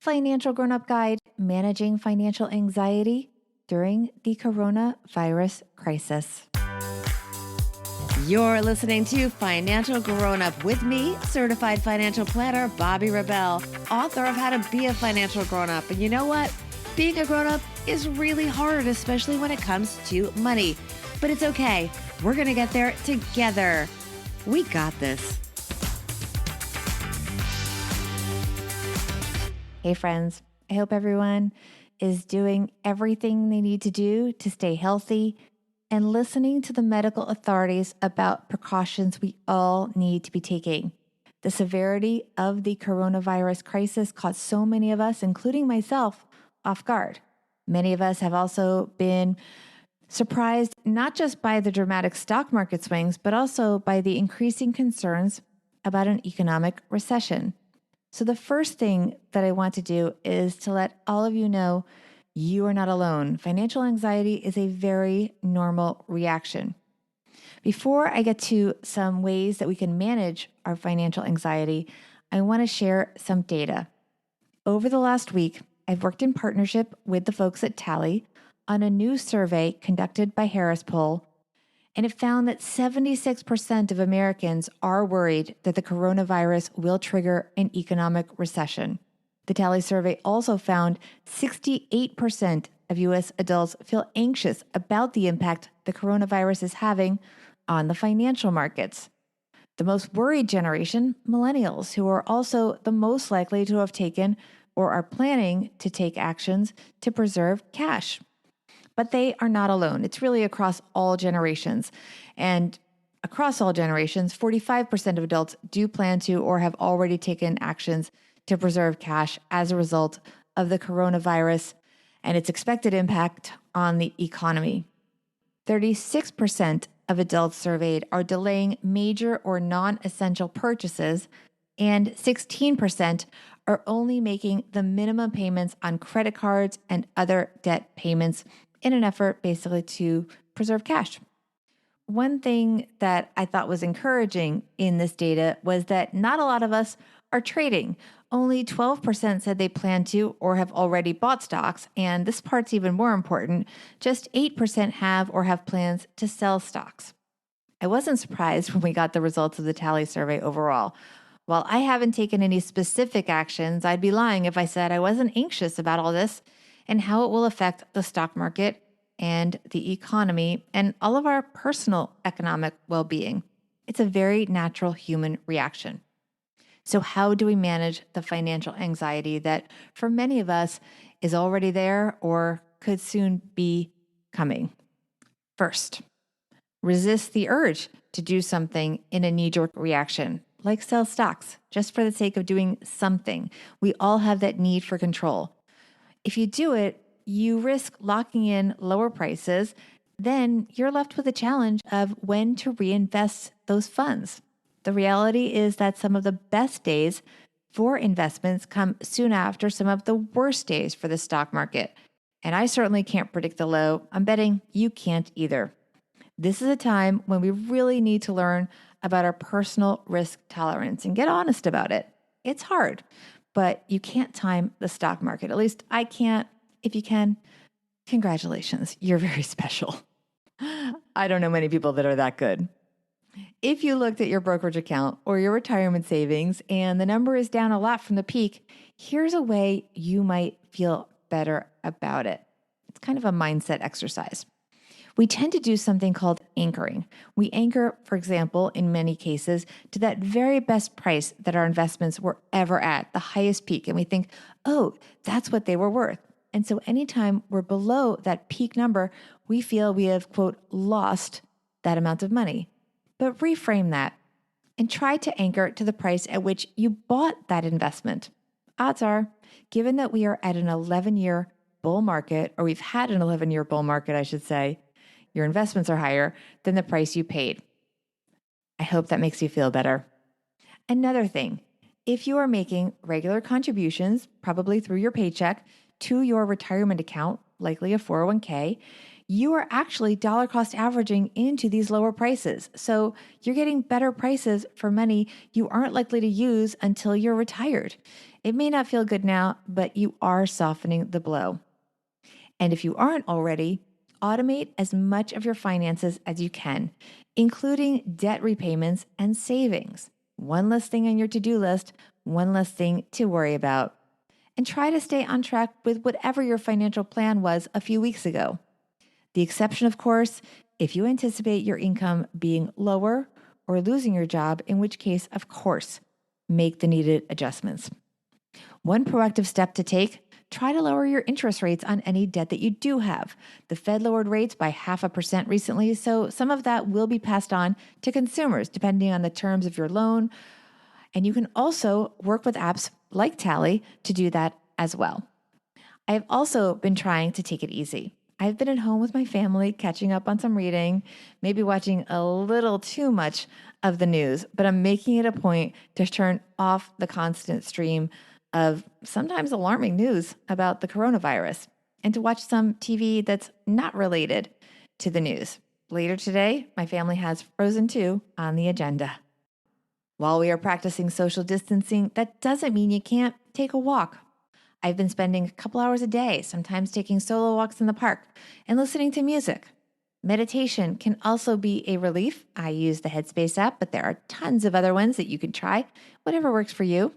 Financial Grownup Guide, Managing Financial Anxiety During the Coronavirus Crisis. You're listening to Financial Grownup with me, certified financial planner Bobbi Rebell, author of How to Be a Financial Grownup. And you know what? Being a grownup is really hard, especially when it comes to money. But it's okay. We're going to get there together. We got this. Hey friends, I hope everyone is doing everything they need to do to stay healthy and listening to the medical authorities about precautions we all need to be taking. The severity of the coronavirus crisis caught so many of us, including myself, off guard. Many of us have also been surprised not just by the dramatic stock market swings, but also by the increasing concerns about an economic recession. So the first thing that I want to do is to let all of you know you are not alone. Financial anxiety is a very normal reaction. Before I get to some ways that we can manage our financial anxiety, I want to share some data. Over the last week, I've worked in partnership with the folks at Tally on a new survey conducted by Harris Poll, and it found that 76% of Americans are worried that the coronavirus will trigger an economic recession. The Tally survey also found 68% of U.S. adults feel anxious about the impact the coronavirus is having on the financial markets. The most worried generation, millennials, who are also the most likely to have taken or are planning to take actions to preserve cash. But they are not alone. It's really across all generations. And across all generations, 45% of adults do plan to or have already taken actions to preserve cash as a result of the coronavirus and its expected impact on the economy. 36% of adults surveyed are delaying major or non-essential purchases, and 16% are only making the minimum payments on credit cards and other debt payments in an effort basically to preserve cash. One thing that I thought was encouraging in this data was that not a lot of us are trading. Only 12% said they plan to or have already bought stocks, and this part's even more important. Just 8% have or have plans to sell stocks. I wasn't surprised when we got the results of the Tally survey overall. While I haven't taken any specific actions, I'd be lying if I said I wasn't anxious about all this and how it will affect the stock market and the economy and all of our personal economic well-being. It's a very natural human reaction. So how do we manage the financial anxiety that for many of us is already there or could soon be coming? First, resist the urge to do something in a knee-jerk reaction, like sell stocks, just for the sake of doing something. We all have that need for control. If you do it, you risk locking in lower prices. Then you're left with the challenge of when to reinvest those funds. The reality is that some of the best days for investments come soon after some of the worst days for the stock market. And I certainly can't predict the low. I'm betting you can't either. This is a time when we really need to learn about our personal risk tolerance and get honest about it. It's hard, but you can't time the stock market. At least I can't. If you can, congratulations, you're very special. I don't know many people that are that good. If you looked at your brokerage account or your retirement savings and the number is down a lot from the peak, here's a way you might feel better about it. It's kind of a mindset exercise. We tend to do something called anchoring. We anchor, for example, in many cases, to that very best price that our investments were ever at, the highest peak. And we think, oh, that's what they were worth. And so anytime we're below that peak number, we feel we have, quote, lost that amount of money. But reframe that and try to anchor to the price at which you bought that investment. Odds are, given that we are at an 11-year bull market, or we've had an 11-year bull market, I should say, your investments are higher than the price you paid. I hope that makes you feel better. Another thing, if you are making regular contributions, probably through your paycheck, to your retirement account, likely a 401k, you are actually dollar cost averaging into these lower prices. So you're getting better prices for money you aren't likely to use until you're retired. It may not feel good now, but you are softening the blow. And if you aren't already, automate as much of your finances as you can, including debt repayments and savings. One less thing on your to-do list, one less thing to worry about. And try to stay on track with whatever your financial plan was a few weeks ago. The exception, of course, if you anticipate your income being lower or losing your job, in which case, of course, make the needed adjustments. One proactive step to take: try to lower your interest rates on any debt that you do have. The Fed lowered rates by 0.5% recently, so some of that will be passed on to consumers depending on the terms of your loan. And you can also work with apps like Tally to do that as well. I've also been trying to take it easy. I've been at home with my family, catching up on some reading, maybe watching a little too much of the news, but I'm making it a point to turn off the constant stream of sometimes alarming news about the coronavirus and to watch some TV that's not related to the news. Later today, my family has Frozen 2 on the agenda. While we are practicing social distancing, that doesn't mean you can't take a walk. I've been spending a couple hours a day, sometimes taking solo walks in the park and listening to music. Meditation can also be a relief. I use the Headspace app, but there are tons of other ones that you can try, whatever works for you.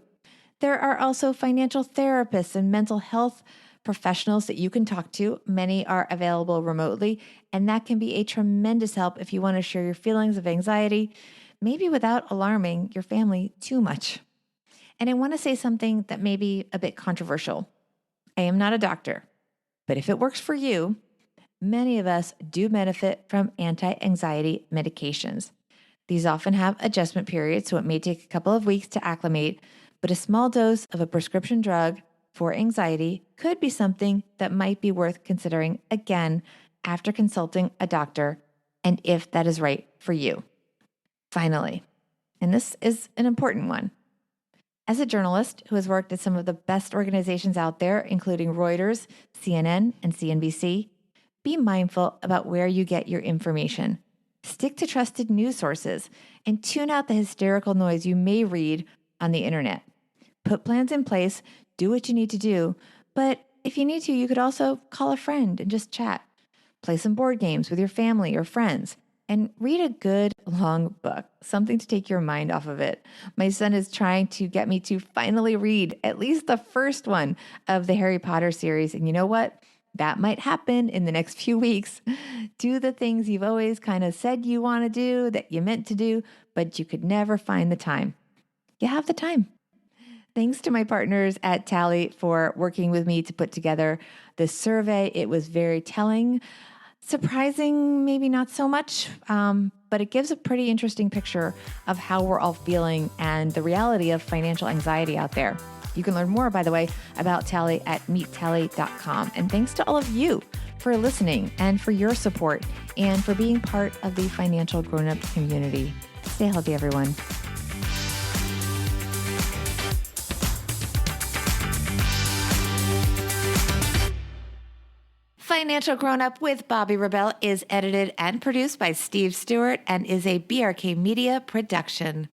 There are also financial therapists and mental health professionals that you can talk to. Many are available remotely, and that can be a tremendous help if you want to share your feelings of anxiety, maybe without alarming your family too much. And I want to say something that may be a bit controversial. I am not a doctor, but if it works for you, many of us do benefit from anti-anxiety medications. These often have adjustment periods, so it may take a couple of weeks to acclimate, but a small dose of a prescription drug for anxiety could be something that might be worth considering again after consulting a doctor, and if that is right for you. Finally, and this is an important one, as a journalist who has worked at some of the best organizations out there, including Reuters, CNN, and CNBC, be mindful about where you get your information. Stick to trusted news sources and tune out the hysterical noise you may read on the internet. Put plans in place, do what you need to do, but if you need to, you could also call a friend and just chat. Play some board games with your family or friends, and read a good long book, something to take your mind off of it. My son is trying to get me to finally read at least the first one of the Harry Potter series. And you know what? That might happen in the next few weeks. Do the things you've always kind of said you want to do, that you meant to do, but you could never find the time. You have the time. Thanks to my partners at Tally for working with me to put together this survey. It was very telling. Surprising, maybe not so much, but it gives a pretty interesting picture of how we're all feeling and the reality of financial anxiety out there. You can learn more, by the way, about Tally at meettally.com. And thanks to all of you for listening and for your support and for being part of the financial grown-up community. Stay healthy, everyone. Financial Grown-Up with Bobby Rebell is edited and produced by Steve Stewart and is a BRK Media production.